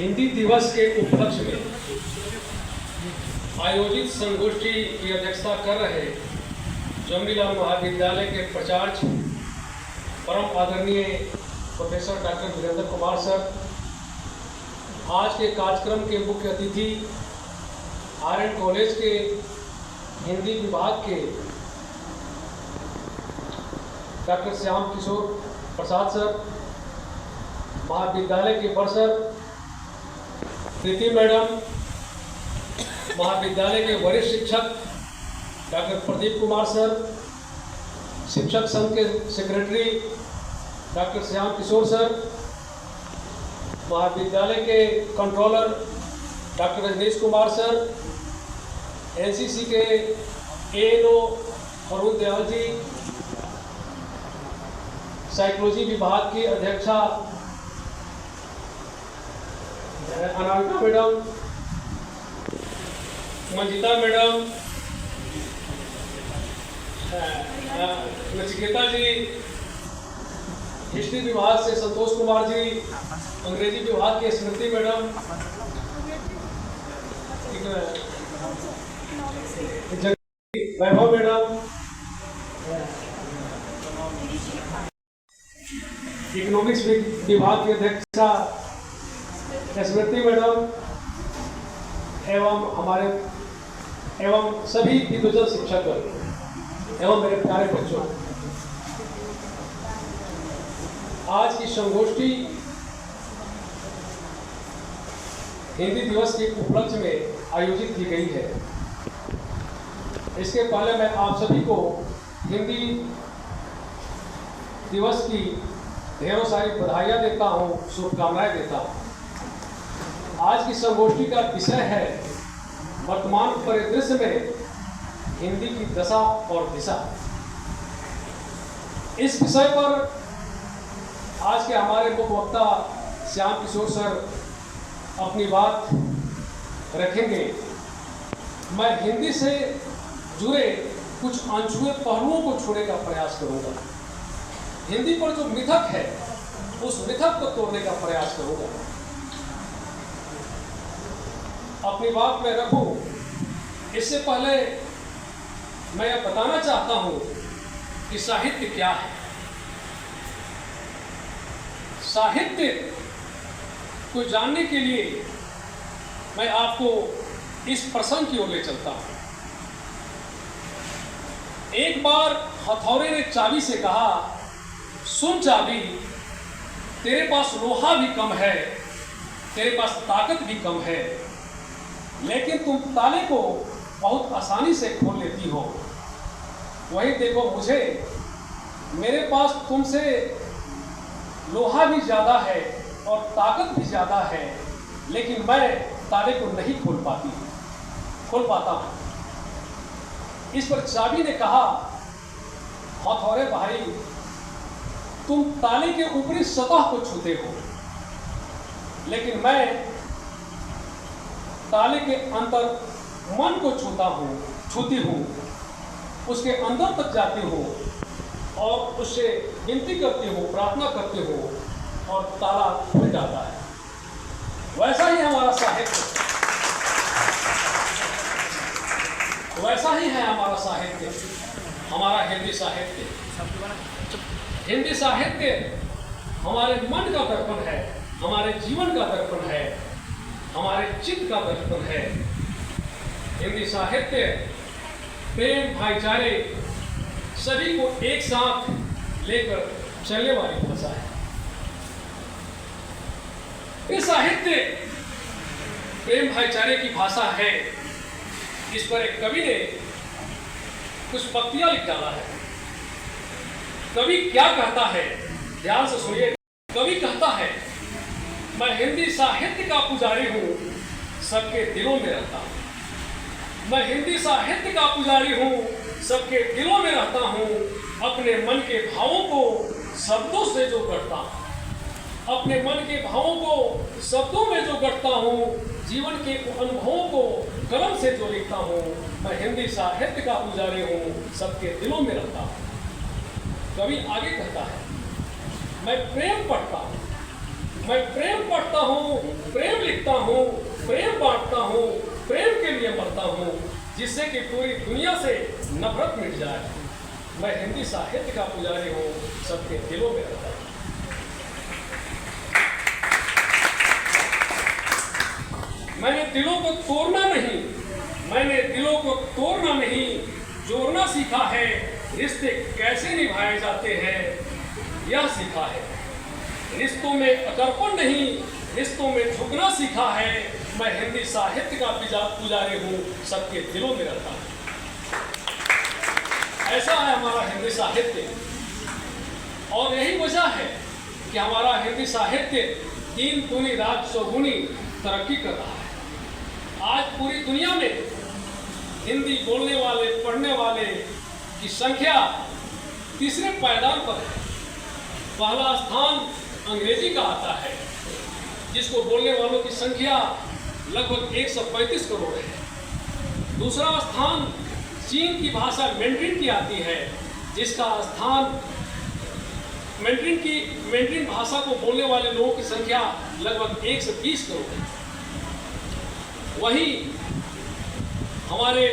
हिंदी दिवस के उपलक्ष्य में आयोजित संगोष्ठी की अध्यक्षता कर रहे जवाहरलाल महाविद्यालय के प्राचार्य परम आदरणीय professor doctor Virendra Kumar sir, आज के कार्यक्रम के मुख्य अतिथि आरएन कॉलेज के हिंदी विभाग के डॉक्टर श्याम किशोर प्रसाद सर, महाविद्यालय के बरसर प्रीति मैडम, महाविद्यालय के वरिष्ठ शिक्षक डॉक्टर प्रदीप कुमार सर, शिक्षक संघ के secretary doctor Shyam Kishore sir, महाविद्यालय के controller doctor Rajneesh Kumar sir, NCC के एएनओ अरुण दयाल जी, साइकोलॉजी विभाग की अध्यक्षा Anamika madam, Manjita madam, Nachiketa ji, history विभाग से संतोष कुमार जी, अंग्रेजी विभाग के Smriti madam, Vaibhav madam, economics विभाग की अध्यक्षा स्मृति मैडम एवं सभी विद्वजन शिक्षक एवं मेरे प्यारे बच्चों, आज की संगोष्ठी हिंदी दिवस के उपलक्ष्य में आयोजित की गई है। इसके पहले मैं आप सभी को हिंदी दिवस की ढेरों सारी बधाइयाँ देता हूँ, शुभकामनाएं देता हूँ। आज की संगोष्ठी का विषय है वर्तमान परिदृश्य में हिंदी की दशा और दिशा। इस विषय पर आज के हमारे मुख्य वक्ता श्याम किशोर सर अपनी बात रखेंगे। मैं हिंदी से जुड़े कुछ अनछुए पहलुओं को छूने का प्रयास करूंगा। हिंदी पर जो मिथक है उस मिथक को तोड़ने का प्रयास करूंगा। अपनी बात में रखूं इससे पहले मैं यह बताना चाहता हूं कि साहित्य क्या है। साहित्य को जानने के लिए मैं आपको इस प्रसंग की ओर ले चलता हूं। एक बार हथौड़े ने चाबी से कहा, सुन चाबी, तेरे पास लोहा भी कम है, तेरे पास ताकत भी कम है, लेकिन तुम ताले को बहुत आसानी से खोल लेती हो। वही देखो मुझे, मेरे पास तुमसे लोहा भी ज़्यादा है और ताकत भी ज़्यादा है, लेकिन मैं ताले को नहीं खोल पाता हूँ। इस पर चाबी ने कहा, हथौड़े भाई, तुम ताले के ऊपरी सतह को छूते हो, लेकिन मैं ताले के अंदर मन को छूती हूँ, उसके अंदर तक जाती हूँ और उससे विनती करती हूँ, प्रार्थना करती हूँ और ताला खुल जाता है। वैसा ही हमारा साहित्य, वैसा ही है हमारा साहित्य, हमारा हिंदी साहित्य। हिंदी साहित्य हमारे मन का दर्पण है, हमारे जीवन का दर्पण है, हमारे चित्त का दर्पण है। हिंदी साहित्य प्रेम, भाईचारे सभी को एक साथ लेकर चलने वाली भाषा है। ये साहित्य प्रेम भाईचारे की भाषा है। इस पर एक कवि ने कुछ पंक्तियां लिख डाला है। कवि क्या कहता है, ध्यान से सुनिए। कवि कहता है, मैं हिंदी साहित्य का पुजारी हूँ, सबके दिलों में रहता हूँ। मैं हिंदी साहित्य का पुजारी हूँ, सबके दिलों में रहता हूँ। अपने मन के भावों को शब्दों से जो गढ़ता हूँ, अपने मन के भावों को शब्दों में जो गढ़ता हूँ, जीवन के अनुभवों को कलम से जो लिखता हूँ। मैं हिंदी साहित्य का पुजारी हूँ, सबके दिलों में रहता हूँ। कवि आगे कहता है, मैं प्रेम पढ़ता हूँ, मैं प्रेम पढ़ता हूँ, प्रेम लिखता हूँ, प्रेम बांटता हूँ, प्रेम के लिए मरता हूँ, जिससे कि पूरी दुनिया से नफरत मिट जाए। मैं हिंदी साहित्य का पुजारी हूँ, सबके दिलों में रहता हूँ। मैंने दिलों को तोड़ना नहीं, मैंने दिलों को तोड़ना नहीं, जोड़ना सीखा है। रिश्ते कैसे निभाए जाते हैं यह सीखा है। रिश्तों में अकड़पन नहीं, रिश्तों में झुकना सीखा है। मैं हिंदी साहित्य का पुजारी हूँ, सबके दिलों में रहता हूँ। ऐसा है हमारा हिंदी साहित्य, और यही वजह है कि हमारा हिंदी साहित्य दिन दूनी रात चौगुनी तरक्की कर रहा है। आज पूरी दुनिया में हिंदी बोलने वाले, पढ़ने वाले की संख्या तीसरे पायदान पर है। पहला स्थान अंग्रेजी का आता है, जिसको बोलने वालों की संख्या लगभग 135 करोड़ है। दूसरा स्थान चीन की भाषा मैंड्रिन की आती है, जिसका स्थान मैंड्रिन भाषा को बोलने वाले लोगों की संख्या लगभग 120 करोड़ है। वहीं हमारे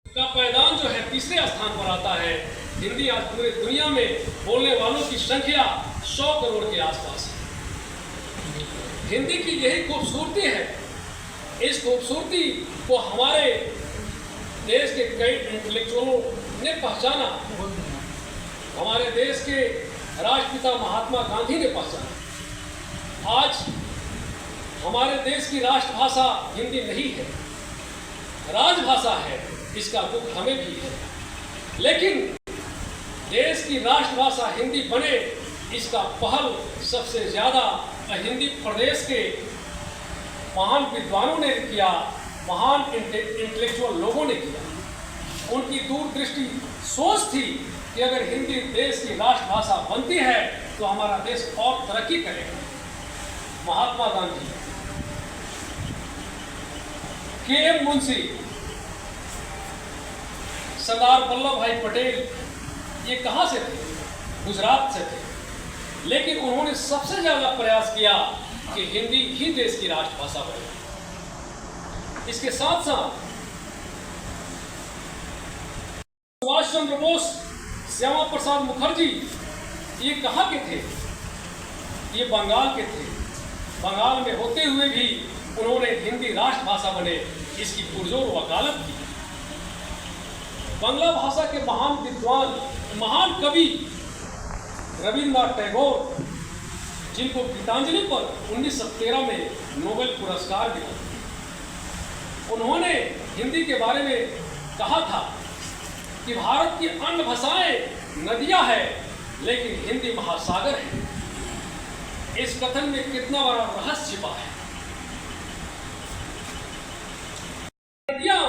का पायदान जो है तीसरे स्थान पर आता है। हिंदी आज पूरी दुनिया में बोलने वालों की संख्या 100 करोड़ के आसपास है। हिंदी की यही खूबसूरती है। इस खूबसूरती को हमारे देश के कई इंटेलेक्चुअलों ने पहचाना। हमारे देश के राष्ट्रपिता महात्मा गांधी ने पहचाना। आज हमारे देश की राष्ट्रभाषा हिंदी नहीं है, राजभाषा है। इसका दुख हमें भी है, लेकिन देश की राष्ट्रभाषा हिंदी बने, इसका पहल सबसे ज्यादा हिंदी प्रदेश के महान विद्वानों ने किया, महान इंटेलेक्चुअल लोगों ने किया। उनकी दूरदृष्टि सोच थी कि अगर हिंदी देश की राष्ट्रभाषा बनती है तो हमारा देश और तरक्की करेगा। महात्मा गांधी, के.एम. मुंशी, सरदार वल्लभ भाई पटेल, ये कहाँ से थे? गुजरात से थे, लेकिन उन्होंने सबसे ज्यादा प्रयास किया कि हिंदी ही देश की राष्ट्रभाषा बने। इसके साथ साथ सुभाष चंद्र बोस, श्यामा प्रसाद मुखर्जी, ये कहाँ के थे? ये बंगाल के थे। बंगाल में होते हुए भी उन्होंने हिंदी राष्ट्रभाषा बने, इसकी पुरजोर वकालत की। बांग्ला भाषा के महान विद्वान, महान कवि रविन्द्रनाथ टैगोर, जिनको गीतांजलि पर 1913 में नोबेल पुरस्कार मिला, उन्होंने हिंदी के बारे में कहा था कि भारत की अन्य भाषाएं नदियां हैं, लेकिन हिंदी महासागर है। इस कथन में कितना बड़ा रहस्य छिपा है। नदियां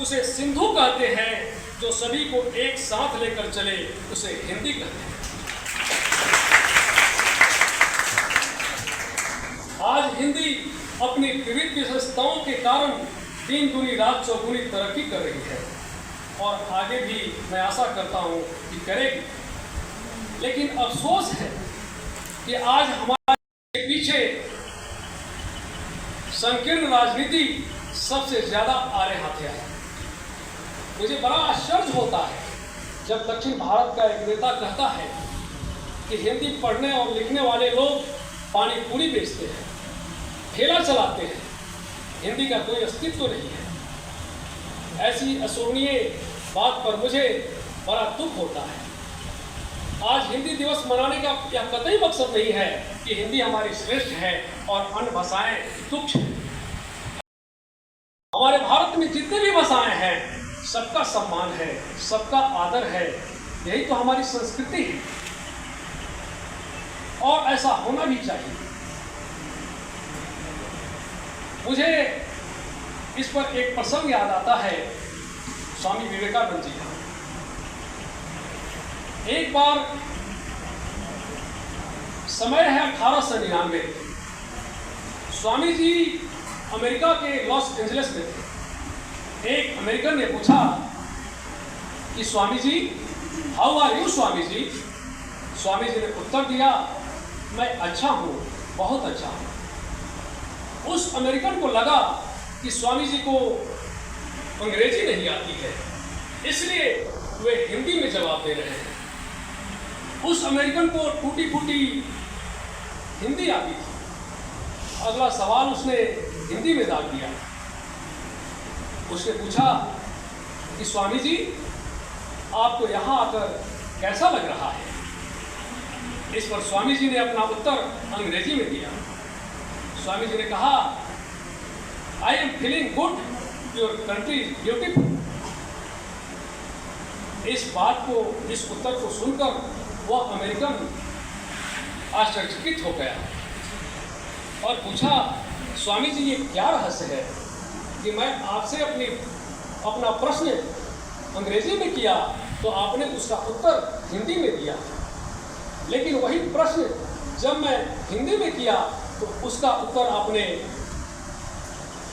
उसे सिंधु कहते हैं, जो सभी को एक साथ लेकर चले उसे हिंदी कहते हैं। आज हिंदी अपनी विविध विशेषताओं के कारण दिन दूनी रात चौगुनी तरक्की कर रही है, और आगे भी मैं आशा करता हूं कि करेगी। लेकिन अफसोस है कि आज हमारे पीछे संकीर्ण राजनीति सबसे ज्यादा आड़े हाथे है। मुझे बड़ा आश्चर्य होता है जब दक्षिण भारत का एक नेता कहता है कि हिंदी पढ़ने और लिखने वाले लोग पानी पूरी बेचते हैं, ठेला चलाते हैं, हिंदी का कोई अस्तित्व नहीं है। ऐसी अशोभनीय बात पर मुझे बड़ा दुख होता है। आज हिंदी दिवस मनाने का यह कतई मकसद नहीं है कि हिंदी हमारी श्रेष्ठ है और अन्य भाषाएं तुच्छ हैं। हमारे भारत में जितने भी भाषाएं हैं, सबका सम्मान है, सबका आदर है। यही तो हमारी संस्कृति है, और ऐसा होना भी चाहिए। मुझे इस पर एक प्रसंग याद आता है, स्वामी विवेकानंद जी का। एक बार समय है 1899, स्वामी जी अमेरिका के लॉस एंजलिस में थे। एक अमेरिकन ने पूछा कि Swami ji, how are you Swami ji? Swami ji ने उत्तर दिया, मैं अच्छा हूँ, बहुत अच्छा हूँ। उस अमेरिकन को लगा कि स्वामी जी को अंग्रेजी नहीं आती है, इसलिए वे हिंदी में जवाब दे रहे हैं। उस अमेरिकन को टूटी फूटी हिंदी आती थी। अगला सवाल उसने हिंदी में दाग दिया। उसने पूछा कि स्वामी जी, आपको यहाँ आकर कैसा लग रहा है? इस पर स्वामी जी ने अपना उत्तर अंग्रेजी में दिया। स्वामी जी ने कहा, I am feeling good, your country is beautiful. इस बात को, इस उत्तर को सुनकर वह अमेरिकन आश्चर्यचकित हो गया और पूछा, स्वामी जी, ये क्या रहस्य है कि मैं आपसे अपना प्रश्न अंग्रेजी में किया तो आपने उसका उत्तर हिंदी में दिया, लेकिन वही प्रश्न जब मैं हिंदी में किया तो उसका उत्तर आपने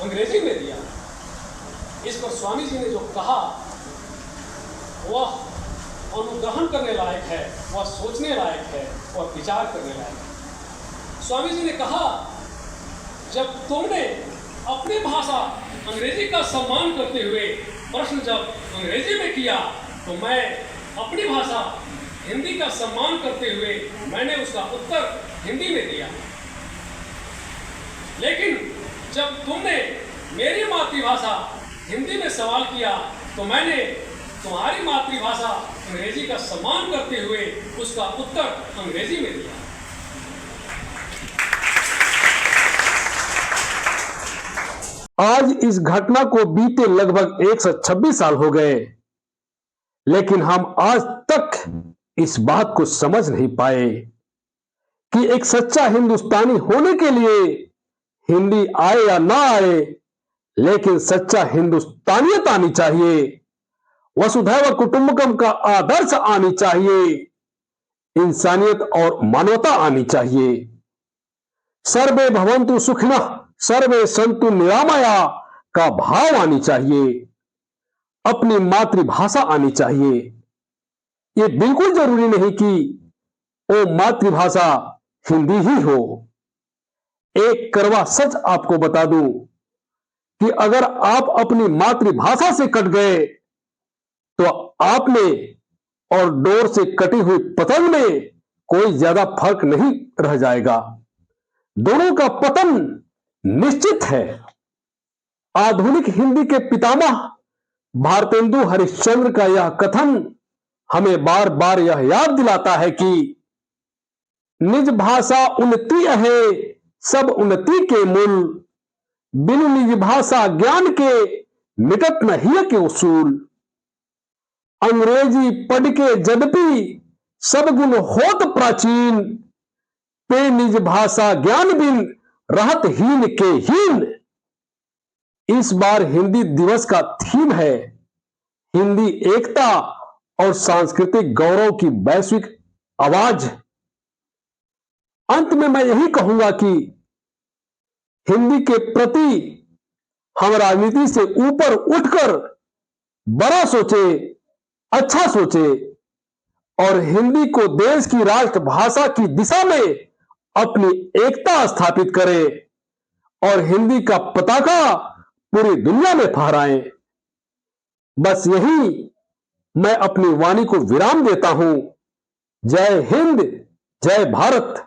अंग्रेजी में दिया। इस पर स्वामी जी ने जो कहा वह अनुग्रहण करने लायक है, वह सोचने लायक है, वह विचार करने लायक है। स्वामी जी ने कहा, जब तुमने अपनी भाषा अंग्रेजी का सम्मान करते हुए प्रश्न जब अंग्रेजी में किया तो मैं अपनी भाषा हिंदी का सम्मान करते हुए मैंने उसका उत्तर हिंदी में दिया। लेकिन जब तुमने मेरी मातृभाषा हिंदी में सवाल किया तो मैंने तुम्हारी मातृभाषा अंग्रेजी का सम्मान करते हुए उसका उत्तर अंग्रेजी में दिया। आज इस घटना को बीते लगभग 126 साल हो गए, लेकिन हम आज तक इस बात को समझ नहीं पाए कि एक सच्चा हिंदुस्तानी होने के लिए हिंदी आए या ना आए, लेकिन सच्चा हिंदुस्तानियत आनी चाहिए, वसुधैव कुटुंबकम का आदर्श आनी चाहिए, इंसानियत और मानवता आनी चाहिए। सर्वे भवन्तु सुखिनः सर्वे सन्तु निरामया का भाव आनी चाहिए, अपनी मातृभाषा आनी चाहिए। ये बिल्कुल जरूरी नहीं कि वो मातृभाषा हिंदी ही हो। एक कड़वा सच आपको बता दूं कि अगर आप अपनी मातृभाषा से कट गए तो आप में और डोर से कटी हुई पतंग में कोई ज्यादा फर्क नहीं रह जाएगा। दोनों का पतन निश्चित है। आधुनिक हिंदी के पितामह भारतेंदु हरिश्चंद्र का यह कथन हमें बार बार यह याद दिलाता है कि निज भाषा उन्नति है सब उन्नति के मूल, बिनु निज भाषा ज्ञान के मिटत न हिय के उसूल। अंग्रेजी पढ़ के यद्यपि सब गुण होत प्राचीन, पे निज भाषा ज्ञान बिन रहत हीन के हीन। इस बार हिंदी दिवस का थीम है हिंदी एकता और सांस्कृतिक गौरव की वैश्विक आवाज। अंत में मैं यही कहूंगा कि हिंदी के प्रति हम राजनीति से ऊपर उठकर बड़ा सोचे, अच्छा सोचे और हिंदी को देश की राष्ट्रभाषा की दिशा में अपनी एकता स्थापित करें और हिंदी का पताका पूरी दुनिया में फहराएं। बस यही मैं अपनी वाणी को विराम देता हूं। जय हिंद, जय भारत।